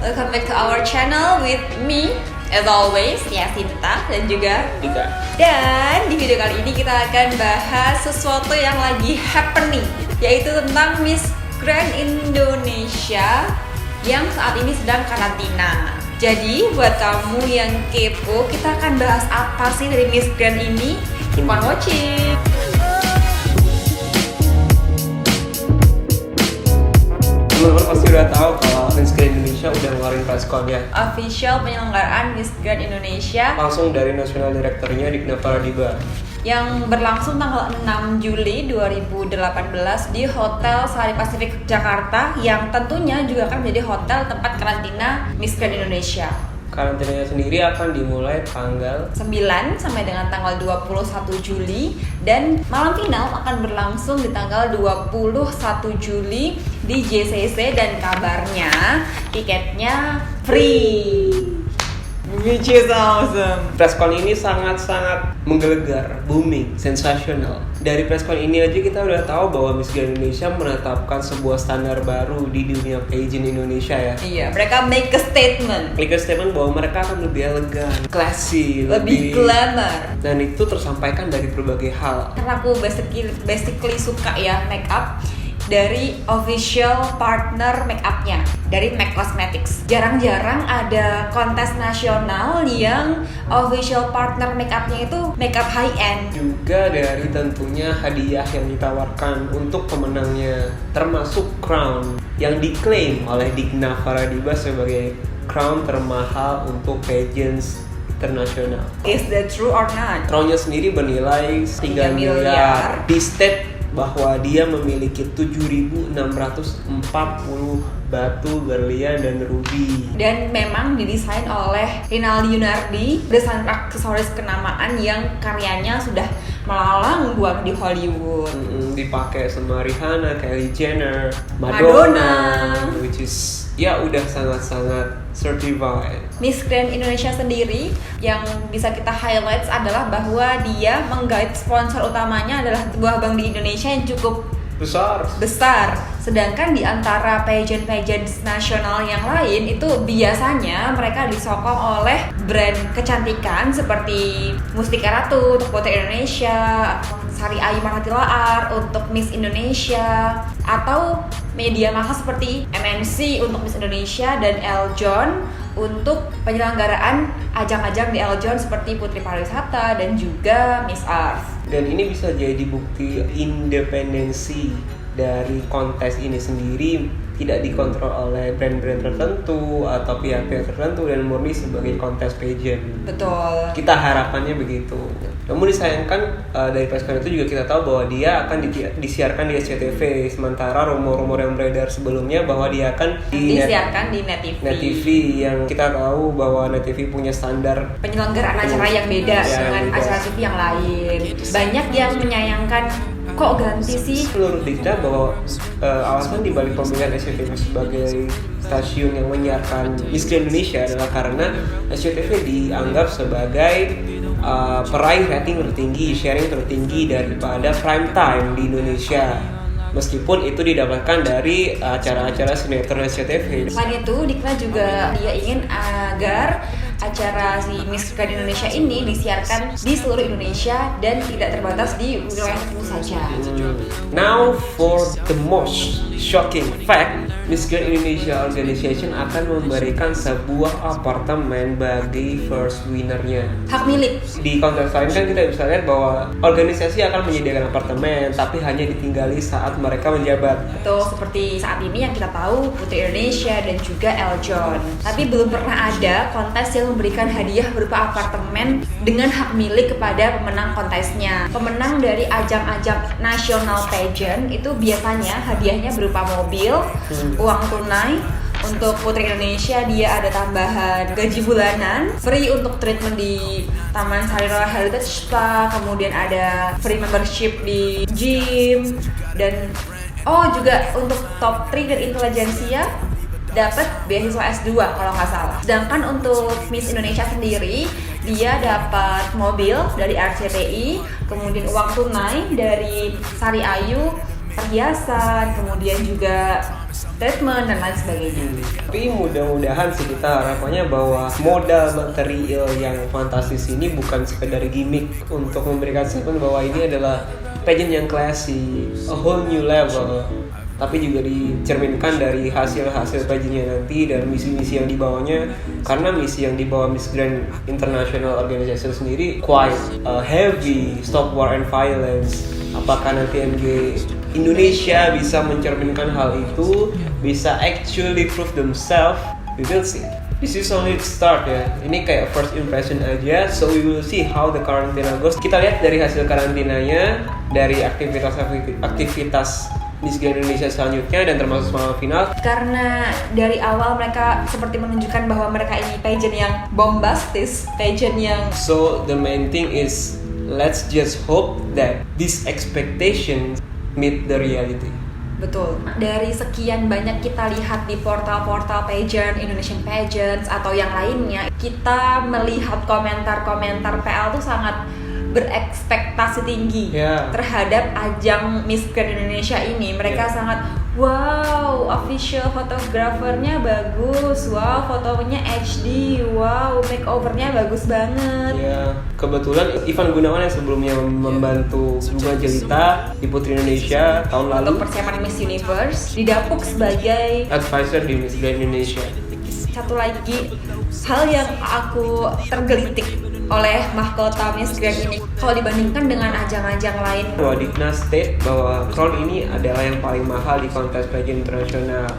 welcome back to our channel with me as always, Yasinta dan juga Dika. Dan di video kali ini kita akan bahas sesuatu yang lagi happening, yaitu tentang Miss Grand Indonesia yang saat ini sedang karantina. Jadi buat kamu yang kepo, kita akan bahas apa sih dari Miss Grand ini? Keep on watching. Teman-teman pasti udah tahu kalau Miss Grand Indonesia udah ngeluarin press-con ya. Official penyelenggaraan Miss Grand Indonesia Langsung dari national directornya Digna Paradiba. yang berlangsung tanggal 6 Juli 2018 di Hotel Sari Pacific Jakarta, yang tentunya juga akan menjadi hotel tempat karantina Miss Grand Indonesia. Karantinanya sendiri akan dimulai tanggal 9 sampai dengan tanggal 21 Juli dan malam final akan berlangsung di tanggal 21 Juli di JCC, dan kabarnya tiketnya free, which is awesome. press-con ini sangat-sangat menggelegar, booming, sensasional. Dari press-con ini aja kita udah tahu bahwa Miss Grand Indonesia menetapkan sebuah standar baru di dunia pageant Indonesia ya. Iya, mereka make a statement. Make a statement bahwa mereka akan lebih elegan, classy, Lebih glamour. dan itu tersampaikan dari berbagai hal. Karena aku basically suka ya make up dari official partner make upnya, dari MAC Cosmetics. Jarang-jarang ada kontes nasional yang official partner make upnya itu make up high end. Juga dari tentunya hadiah yang ditawarkan untuk pemenangnya, termasuk crown yang diklaim oleh Digna Paradiba sebagai crown termahal untuk pageants internasional. Is that true or not? Crownnya sendiri bernilai 3 miliar. Di state bahwa dia memiliki 7.640 batu berlian dan ruby. Dan memang didesain oleh Rinaldi Yunardi, desainer aksesoris kenamaan yang karyanya sudah melalang buang di Hollywood. Dipakai sama Rihanna, Kylie Jenner, Madonna. which is ya udah sangat-sangat certified. Miss Grand Indonesia sendiri yang bisa kita highlight adalah bahwa dia menggait sponsor utamanya adalah sebuah bank di Indonesia yang cukup besar. Sedangkan di antara pageant-pageant nasional yang lain itu biasanya mereka disokong oleh brand kecantikan seperti Mustika Ratu untuk Putri Indonesia, Sari Ayu Marhatilaar untuk Miss Indonesia, atau media massa seperti MNC untuk Miss Indonesia dan Eljon untuk penyelenggaraan ajang-ajang di Eljon seperti Putri Pariwisata dan juga Miss Earth. Dan ini bisa jadi bukti independensi dari kontes ini sendiri, tidak dikontrol oleh brand-brand tertentu atau pihak-pihak tertentu dan murni sebagai kontes pageant. Betul. Kita harapannya begitu. Namun disayangkan dari press-con itu juga kita tahu bahwa dia akan disiarkan di SCTV, sementara rumor-rumor yang beredar sebelumnya bahwa dia akan disiarkan di Net TV, yang kita tahu bahwa Net TV punya standar penyelenggaraan acara yang beda dengan acara TV yang lain. Banyak yang menyayangkan kok ganti sih. Menurut Dikta bahwa alasan dibalik pemilihan SCTV sebagai stasiun yang menyiarkan Miss Grand Indonesia adalah karena SCTV dianggap sebagai peraih rating tertinggi, sharing tertinggi daripada prime time di Indonesia. Meskipun itu didapatkan dari acara-acara sinetron SCTV. Selain itu, Dikna juga dia ingin agar acara si Miss Grand Indonesia ini disiarkan di seluruh Indonesia dan tidak terbatas di wilayah tertentu saja. Now for the most shocking fact, Miss Grand Indonesia Organization akan memberikan sebuah apartemen bagi first winnernya. Hak milik. Di kontes lain kan kita bisa lihat bahwa organisasi akan menyediakan apartemen, tapi hanya ditinggali saat mereka menjabat. Betul, seperti saat ini yang kita tahu Putri Indonesia dan juga Eljon. Tapi belum pernah ada kontes yang memberikan hadiah berupa apartemen dengan hak milik kepada pemenang kontesnya. Pemenang dari ajang-ajang nasional pageant itu biasanya hadiahnya berupa mobil, uang tunai. Untuk Putri Indonesia dia ada tambahan gaji bulanan, free untuk treatment di Taman Sari Raya Heritage Spa, kemudian ada free membership di gym, dan juga untuk top 3 dan intelijensia dapat beasiswa S2 kalau nggak salah. Sedangkan untuk Miss Indonesia sendiri dia dapat mobil dari RCTI, kemudian uang tunai dari Sari Ayu, perhiasan, kemudian juga statement dan lain sebagainya. Tapi mudah-mudahan sih kita harapannya bahwa modal material yang fantastis ini bukan sekedar gimmick untuk memberikan statement bahwa ini adalah pageant yang classy, a whole new level, tapi juga dicerminkan dari hasil-hasil pageantnya nanti dan misi-misi yang dibawanya, karena misi yang dibawa Miss Grand International Organization sendiri quite heavy, stop war and violence. Apakah nanti MG Indonesia bisa mencerminkan hal itu, bisa actually prove themselves? We will see. This is only the start ya. Ini kayak first impression aja. So we will see how the karantina goes. Kita lihat dari hasil karantinanya, dari aktivitas Miss Grand Indonesia selanjutnya dan termasuk semalam final. Karena dari awal mereka seperti menunjukkan bahwa mereka ini pageant yang bombastis, pageant yang So the main thing is let's just hope that these expectations meet the reality. betul. Dari sekian banyak kita lihat di portal-portal pageant, Indonesian Pageants atau yang lainnya, kita melihat komentar-komentar PL tuh sangat berekspektasi tinggi terhadap ajang Miss Grand Indonesia ini. Mereka sangat wow, official fotografernya bagus, wow, fotonya HD, wow, makeovernya bagus banget. Ya, kebetulan Ivan Gunawan yang sebelumnya membantu Bunga Jelita di Putri Indonesia tahun lalu untuk persiapan Miss Universe didapuk sebagai advisor di Miss Grand Indonesia. Satu lagi hal yang aku tergelitik oleh mahkota Miss Grand ini, kalau dibandingkan dengan ajang-ajang lain, Wadikna state bahwa crown ini adalah yang paling mahal di kontes pageant internasional.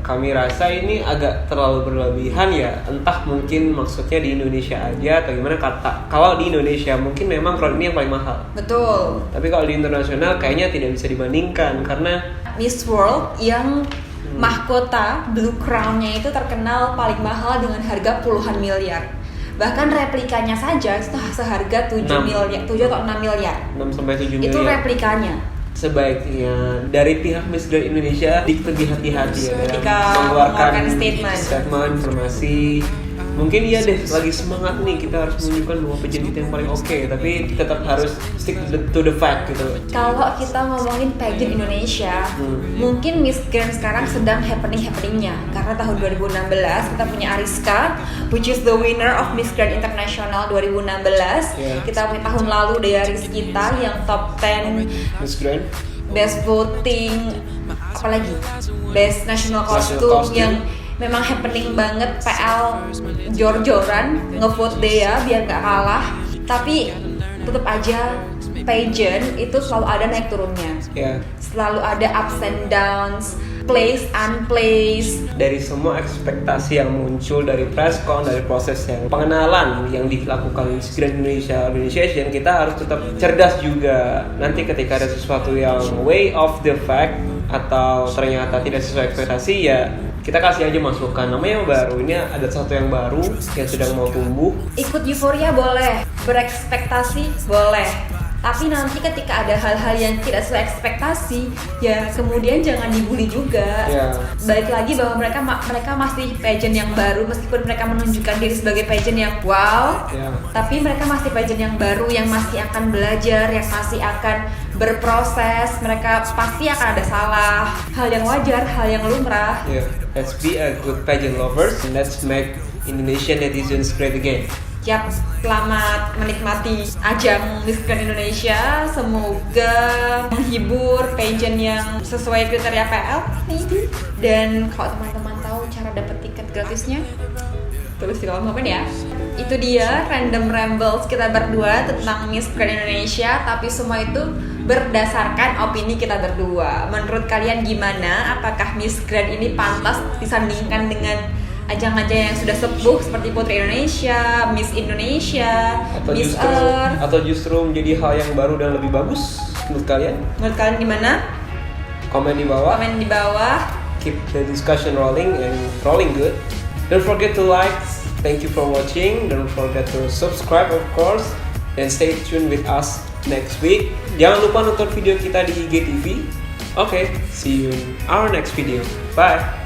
Kami rasa ini agak terlalu berlebihan ya, entah mungkin maksudnya di Indonesia aja atau gimana. Kalau di Indonesia mungkin memang crown ini yang paling mahal. Betul. Tapi kalau di internasional kayaknya tidak bisa dibandingkan karena Miss World yang mahkota Blue Crown-nya itu terkenal paling mahal dengan harga puluhan miliar. Bahkan replikanya saja itu seharga 7 miliar, 7 atau 6 miliar. 6 sampai 7 miliar. Itu replikanya. Sebaiknya dari pihak Miss Grand Indonesia lebih hati-hati ya ketika mengeluarkan statement informasi. Mungkin iya deh, lagi semangat nih kita harus menunjukkan bahwa pageant kita yang paling oke, tapi tetap harus stick to the fact gitu. Kalau kita ngomongin pageant Indonesia, mungkin Miss Grand sekarang sedang happeningnya, karena tahun 2016 kita punya Ariska, which is the winner of Miss Grand International 2016. Kita punya tahun lalu dari Rizkita yang top 10 Miss Grand, best voting, apalagi best national costume yang memang happening banget. PL jor-joran ngevote dia biar gak kalah, tapi tetap aja pageant itu selalu ada naik turunnya, selalu ada ups and downs, place unplace. Dari semua ekspektasi yang muncul dari presscon, dari proses yang pengenalan yang dilakukan Miss Grand Indonesia Organization, kita harus tetap cerdas juga. Nanti ketika ada sesuatu yang way off the fact atau ternyata tidak sesuai ekspektasi, ya kita kasih aja masukan. Namanya yang baru, ini ada sesuatu yang baru yang sedang mau tumbuh. Ikut euforia boleh, berekspektasi boleh, tapi nanti ketika ada hal-hal yang tidak sesuai ekspektasi, ya kemudian jangan dibully juga. Balik lagi bahwa mereka masih pageant yang baru, meskipun mereka menunjukkan diri sebagai pageant yang wow, tapi mereka masih pageant yang baru, yang masih akan belajar, yang masih akan berproses. Mereka pasti akan ada salah, hal yang wajar, hal yang lumrah. Let's be a good pageant lovers and let's make Indonesian netizens great again. Siap, selamat menikmati ajang Miss Grand Indonesia. Semoga menghibur pageant yang sesuai kriteria PL maybe. Dan kalau teman-teman tahu cara dapat tiket gratisnya, tulis di kolom komen ya. Itu dia random rambles kita berdua tentang Miss Grand Indonesia, tapi semua itu berdasarkan opini kita berdua. Menurut kalian gimana? Apakah Miss Grand ini pantas disandingkan dengan ajang-ajang yang sudah sepuh seperti Putri Indonesia, Miss Indonesia, Miss Earth? Atau justru menjadi hal yang baru dan lebih bagus menurut kalian? Menurut kalian gimana? Komen di bawah. Keep the discussion rolling and rolling good. Don't forget to like. Thank you for watching. Don't forget to subscribe of course. And stay tuned with us next week. Jangan lupa nonton video kita di IGTV. Okay, see you in our next video. Bye.